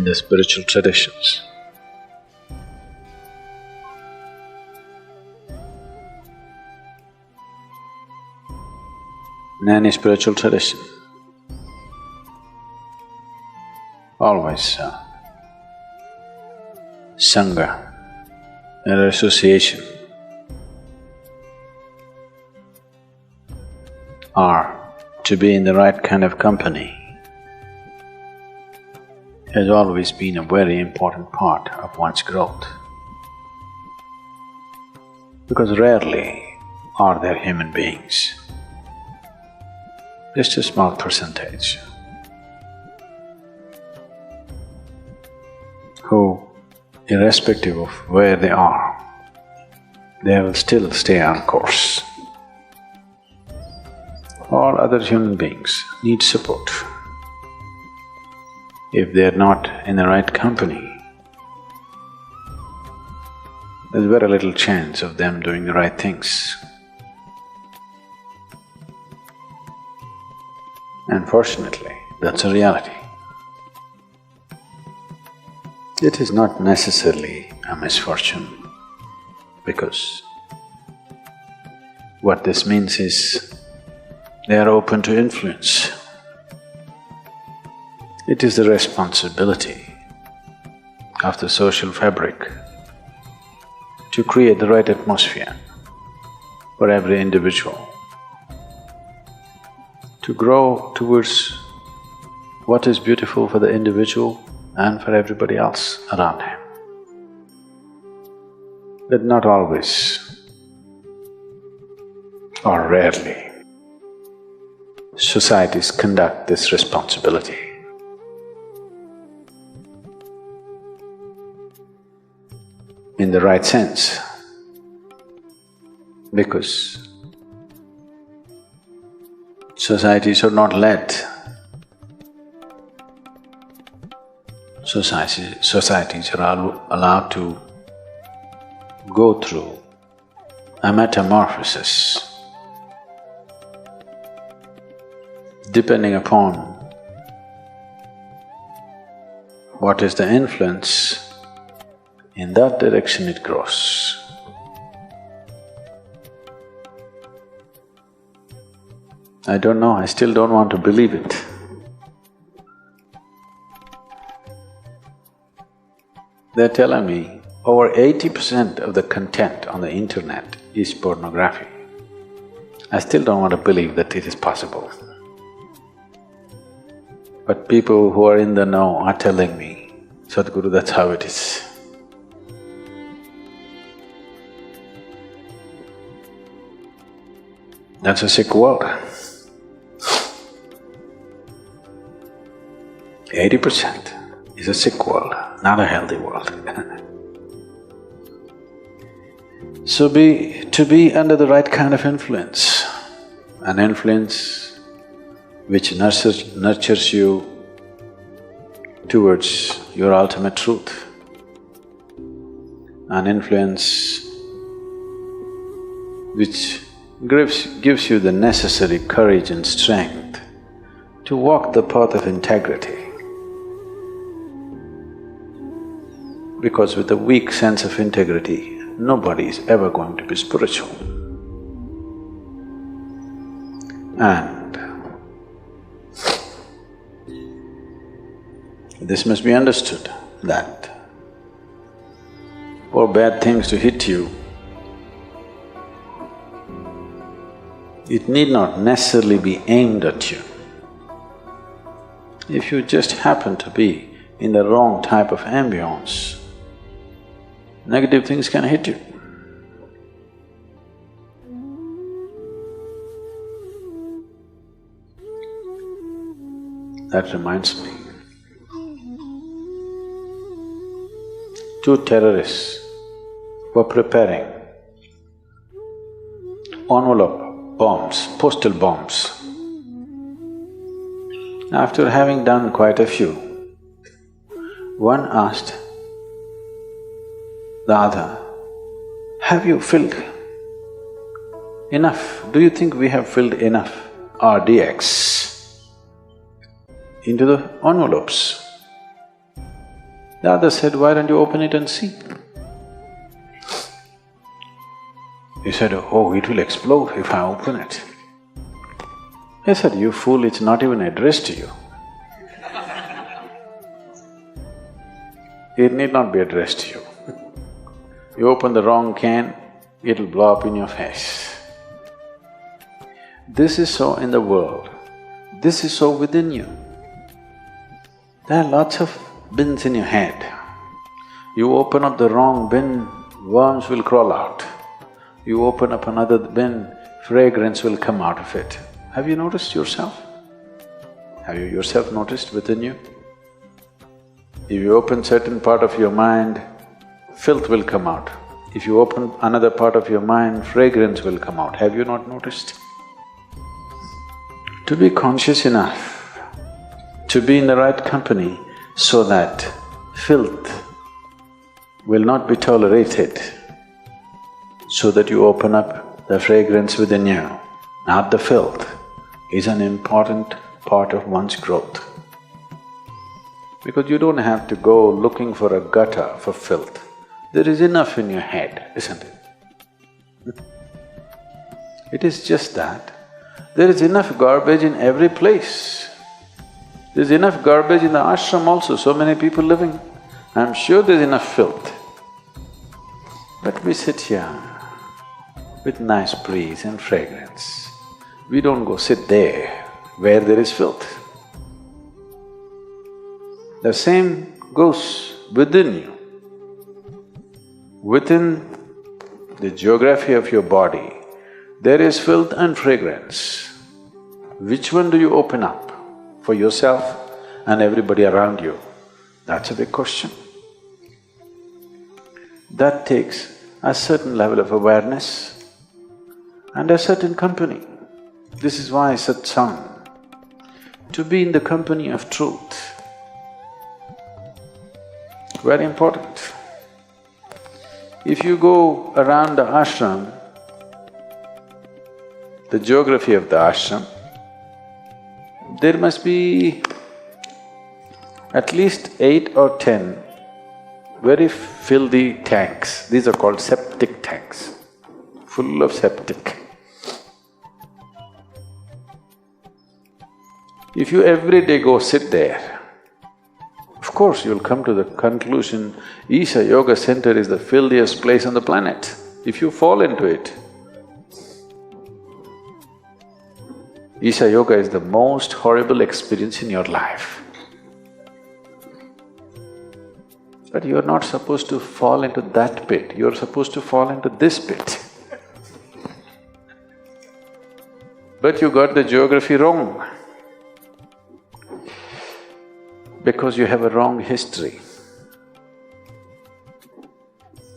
in the spiritual traditions. In any spiritual tradition, always Sangha, an association, or to be in the right kind of company has always been a very important part of one's growth. Because rarely are there human beings, just a small percentage, who, irrespective of where they are, they will still stay on course. All other human beings need support. If they're not in the right company, there's very little chance of them doing the right things. Unfortunately, that's a reality. It is not necessarily a misfortune, because what this means is they are open to influence. It is the responsibility of the social fabric to create the right atmosphere for every individual, to grow towards what is beautiful for the individual and for everybody else around him. But not always, or rarely, societies conduct this responsibility. In the right sense, because societies are not led. Societies are allowed to go through a metamorphosis depending upon what is the influence. In that direction it grows. I don't know, I still don't want to believe it. They're telling me over 80% of the content on the internet is pornography. I still don't want to believe that it is possible. But people who are in the know are telling me, Sadhguru, that's how it is. That's a sick world. 80% is a sick world, not a healthy world. So to be under the right kind of influence, an influence which nurtures you towards your ultimate truth, an influence which gives you the necessary courage and strength to walk the path of integrity. Because with a weak sense of integrity, nobody is ever going to be spiritual. And this must be understood, that for bad things to hit you, it need not necessarily be aimed at you. If you just happen to be in the wrong type of ambiance, negative things can hit you. That reminds me, two terrorists were preparing envelope bombs, postal bombs. After having done quite a few, one asked the other, have you filled enough? Do you think we have filled enough RDX into the envelopes? The other said, why don't you open it and see? He said, oh, it will explode if I open it. I said, you fool, it's not even addressed to you. It need not be addressed to you. You open the wrong can, it'll blow up in your face. This is so in the world, this is so within you. There are lots of bins in your head. You open up the wrong bin, worms will crawl out. You open up another bin, fragrance will come out of it. Have you noticed yourself? Have you yourself noticed within you? If you open certain part of your mind, filth will come out. If you open another part of your mind, fragrance will come out. Have you not noticed? To be conscious enough, to be in the right company so that filth will not be tolerated, so that you open up the fragrance within you, not the filth, is an important part of one's growth. Because you don't have to go looking for a gutter for filth. There is enough in your head, isn't it? It is just that. There is enough garbage in every place. There's enough garbage in the ashram also, so many people living. I'm sure there's enough filth. But we sit here with nice breeze and fragrance. We don't go sit there where there is filth. The same goes within you. Within the geography of your body, there is filth and fragrance. Which one do you open up for yourself and everybody around you? That's a big question. That takes a certain level of awareness and a certain company. This is why satsang, to be in the company of truth, very important. If you go around the ashram, the geography of the ashram, there must be at least 8 or 10 very filthy tanks. These are called septic tanks, full of septic. If you every day go sit there, of course you'll come to the conclusion, Isha Yoga Center is the filthiest place on the planet. If you fall into it, Isha Yoga is the most horrible experience in your life. But you're not supposed to fall into that pit, you're supposed to fall into this pit. But you got the geography wrong. Because you have a wrong history.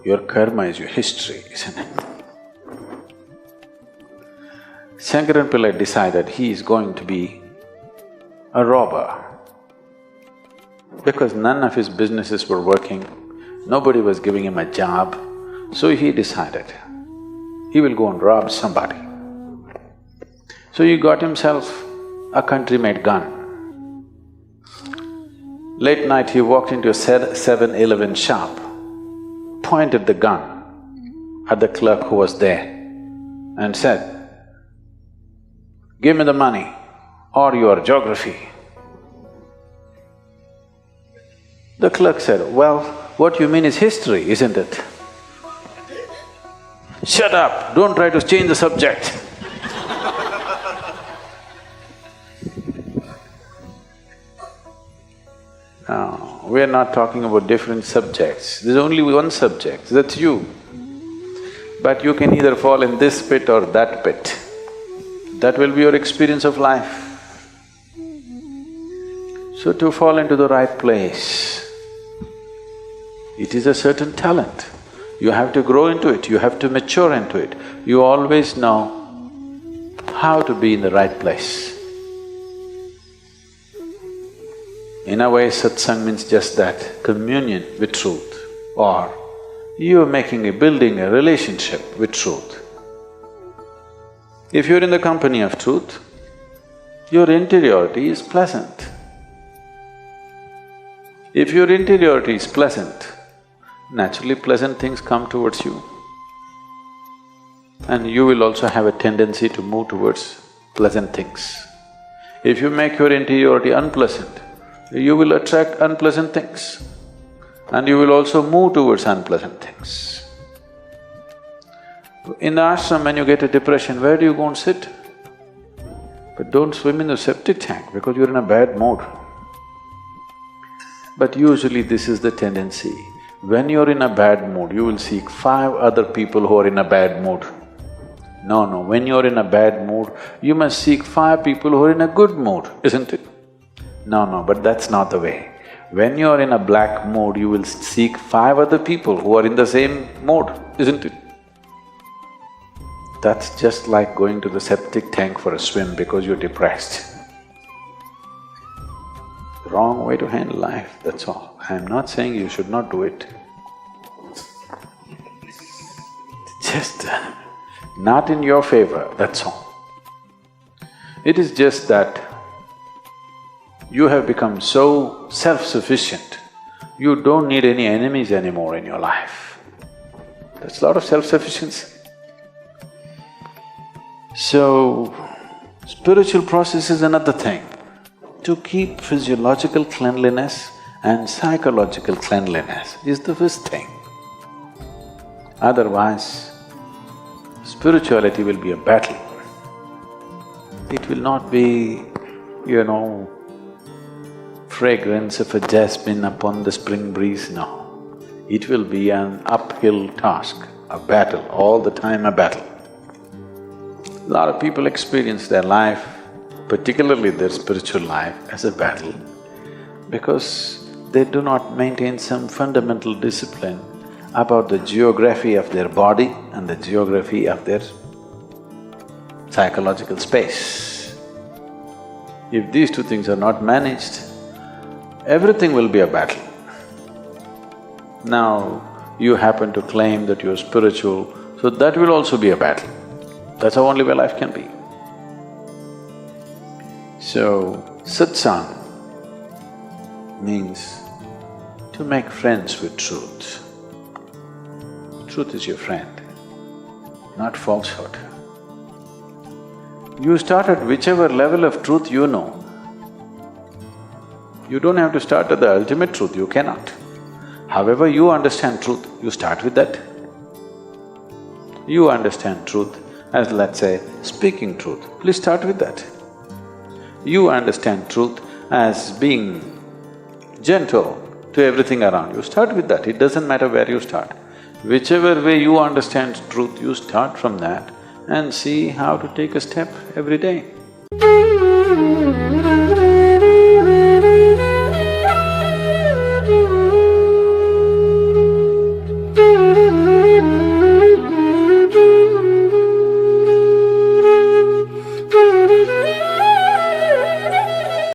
Your karma is your history, isn't it? Shankaran Pillai decided he is going to be a robber. Because none of his businesses were working, nobody was giving him a job, so he decided he will go and rob somebody. So he got himself a country-made gun. Late night he walked into a 7-Eleven shop, pointed the gun at the clerk who was there and said, "Give me the money or your geography." The clerk said, "Well, what you mean is history, isn't it?" "Shut up, don't try to change the subject." No, we are not talking about different subjects, there's only one subject, that's you. But you can either fall in this pit or that pit. That will be your experience of life. So to fall into the right place, it is a certain talent. You have to grow into it, you have to mature into it. You always know how to be in the right place. In a way, satsang means just that, communion with truth, or you are building a relationship with truth. If you're in the company of truth, your interiority is pleasant. If your interiority is pleasant, naturally pleasant things come towards you. And you will also have a tendency to move towards pleasant things. If you make your interiority unpleasant, you will attract unpleasant things and you will also move towards unpleasant things. In the ashram, when you get a depression, where do you go and sit? But don't swim in the septic tank because you're in a bad mood. But usually this is the tendency. When you're in a bad mood, you will seek 5 other people who are in a bad mood. No, when you're in a bad mood, you must seek 5 people who are in a good mood, isn't it? No, but that's not the way. When you're in a black mood, you will seek 5 other people who are in the same mood, isn't it? That's just like going to the septic tank for a swim because you're depressed. Wrong way to handle life, that's all. I'm not saying you should not do it. Just not in your favor, that's all. It is just that you have become so self-sufficient, you don't need any enemies anymore in your life. That's a lot of self-sufficiency. So, spiritual process is another thing. To keep physiological cleanliness and psychological cleanliness is the first thing. Otherwise, spirituality will be a battle. It will not be, fragrance of a jasmine upon the spring breeze, no. It will be an uphill task, a battle, all the time a battle. A lot of people experience their life, particularly their spiritual life, as a battle because they do not maintain some fundamental discipline about the geography of their body and the geography of their psychological space. If these 2 things are not managed, everything will be a battle. Now, you happen to claim that you're spiritual, so that will also be a battle. That's the only way life can be. So, satsang means to make friends with truth. Truth is your friend, not falsehood. You start at whichever level of truth you know. You don't have to start at the ultimate truth, you cannot. However you understand truth, you start with that. You understand truth as, let's say, speaking truth, please start with that. You understand truth as being gentle to everything around you, start with that, it doesn't matter where you start. Whichever way you understand truth, you start from that and see how to take a step every day.